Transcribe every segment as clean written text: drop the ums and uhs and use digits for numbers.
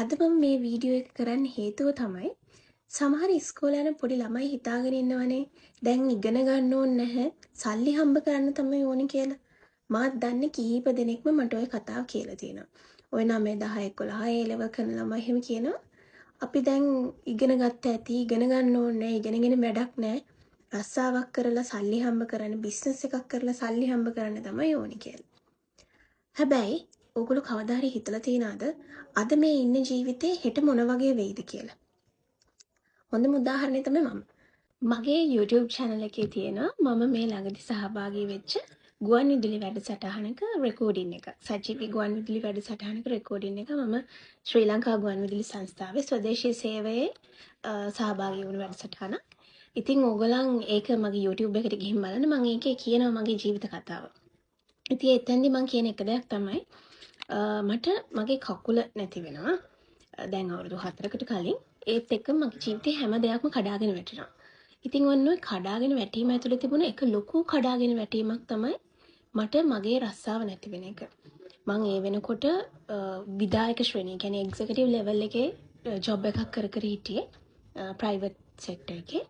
අද මම මේ වීඩියෝ එක කරන්න හේතුව තමයි සමහර ඉස්කෝලේ යන පොඩි ළමයි හිතාගෙන ඉන්නවනේ දැන් ඉගෙන ගන්න ඕනේ නැහැ සල්ලි හම්බ කරන්න තමයි ඕනේ කියලා. මාත් දන්නේ කීප දෙනෙක්ම මට ওই කතාව කියලා තියෙනවා. ඔය 9 10 11 ඒ ලෙවල් කරන ළමයි එහෙම කියනවා. අපි දැන් ඉගෙන ගත්ත ඇති ඉගෙන ගන්න ඕනේ ඉගෙනගෙන වැඩක් නැහැ. රස්සාවක් කරලා සල්ලි හම්බ කරන්න බිස්නස් එකක් කරලා සල්ලි හම්බ කරන්න තමයි ඕනේ කියලා. හැබැයි ඔගොල්ලෝ කවදා හරි හිතලා තියෙනවද අද මේ ඉන්න ජීවිතේ හෙට මොන වගේ වෙයිද කියලා? හොඳම උදාහරණය තමයි මම. මගේ YouTube channel එකේ තියෙනවා මම මේ ළඟදී සහභාගී වෙච්ච ගුවන්විදුලි වැඩසටහනක රෙකෝඩින් එක. සජීවී ගුවන්විදුලි වැඩසටහනක රෙකෝඩින් එක මම ශ්‍රී ලංකා ගුවන්විදුලි සංස්ථාවේ ස්වදේශීය සේවයේ සහභාගී වුණු වැඩසටහනක්. ඉතින් ඕගොල්ලන් ඒක මගේ YouTube එකට ගිහින් බලන්න මම ඒකේ කියනවා මගේ ජීවිත කතාව. ඉතින් එතෙන්දි මම කියන එක දෙයක් තමයි මට මගේ කකුල නැති වෙනවා. දැන් අවුරුදු 4කට කලින් ඒත් එක්ක මගේ ජීවිතේ හැම දෙයක්ම කඩාගෙන වැටෙනවා. ඉතින් ඔන්න ඔය කඩාගෙන වැටීම ඇතුලේ තිබුණ එක ලොකු කඩාගෙන වැටීමක් තමයි මට මගේ රස්සාව නැති වෙන එක. මම ඒ වෙනකොට විධායක ශ්‍රේණිය කියන්නේ එක්සිකියුටිව් ලෙවල් එකේ ජොබ් එකක් කර කර හිටියේ ප්‍රයිවට් සෙක්ටර් එකේ.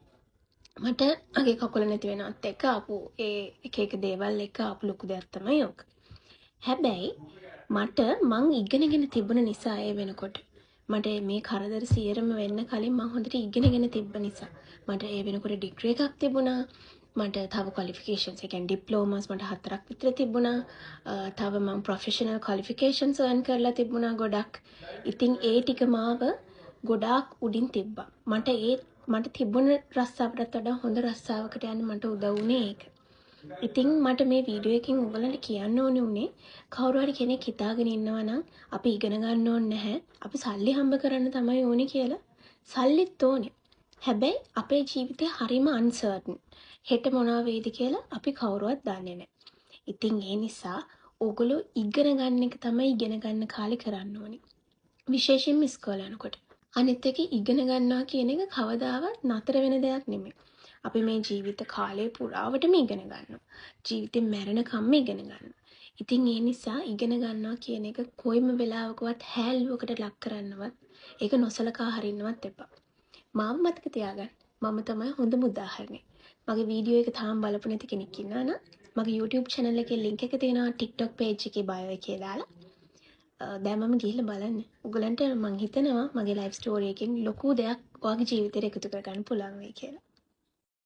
මට මගේ කකුල නැති වෙනවත් එක්ක ආපු ඒ එක දේවල් එක ආපු ලොකු දෙයක් තමයි ඕක. හැබැයි මට මං ඉගෙනගෙන තිබුණ නිසා ඒ වෙනකොට මට මේ කරදර සියරම වෙන්න කලින් මං හොඳට ඉගෙනගෙන තිබ්බ නිසා මට ඒ වෙනකොට ඩිග්‍රී එකක් තිබුණා. මට තව ක්වොලිෆිකේෂන්ස් ඒ කියන්නේ ඩිප්ලෝමාස් මට 4ක් විතර තිබුණා. තව මං ප්‍රොෆෙෂනල් ක්වොලිෆිකේෂන්ස් earn කරලා තිබුණා ගොඩක්. ඉතින් ඒ ටික මාව ගොඩාක් උඩින් තිබ්බා. මට තිබුණ රස්සාවටත් වඩා හොඳ රස්සාවකට යන්න මට උදව් වුණේ ඒක. ඉතින් මට මේ වීඩියෝ එකකින් ඔයගලන්ට කියන්න ඕනේ උනේ කවුරු හරි කෙනෙක් හිතාගෙන ඉන්නවා නම් අපි ඉගෙන ගන්න ඕනේ නැහැ. අපි සල්ලි හම්බ කරන්න තමයි ඕනේ කියලා. සල්ලිත් ඕනේ. හැබැයි අපේ ජීවිතේ හරිම අන්සර්ටන්. හෙට මොනවා වෙයිද කියලා අපි කවුරුවත් දන්නේ නැහැ. ඉතින් ඒ නිසා ඔයගොල්ලෝ ඉගෙන ගන්න එක තමයි ඉගෙන ගන්න කාලේ කරන්න ඕනේ. විශේෂයෙන්ම ඉස්කෝලේ යනකොට. අනිත් එක ඉගෙන ගන්නවා කියන එක කවදාවත් නතර වෙන දෙයක් නෙමෙයි. අපි මේ ජීවිත කාලය පුරාවටම ඉගෙන ගන්නවා. ජීවිතේ මැරෙනකම්ම ඉගෙන ගන්නවා. ඉතින් ඒ නිසා ඉගෙන ගන්නවා කියන එක කොයිම වෙලාවකවත් හැල්ලුවකට ලක් කරන්නවත් ඒක නොසලකා හරින්නවත් එපා. මාව මතක තියාගන්න. මම තමයි හොඳම උදාහරණය. මගේ වීඩියෝ එක තාම බලපු නැති කෙනෙක් ඉන්නවා නම් මගේ YouTube channel එකේ link එක තියෙනවා TikTok page එකේ bio එකේ දාලා. දැන් මම ගිහිල්ලා බලන්න. ඔයගලන්ට මම හිතනවා මගේ life story එකෙන් ලොකු දෙයක් ඔයාගේ ජීවිතේට එකතු කරගන්න පුළුවන් වෙයි කියලා.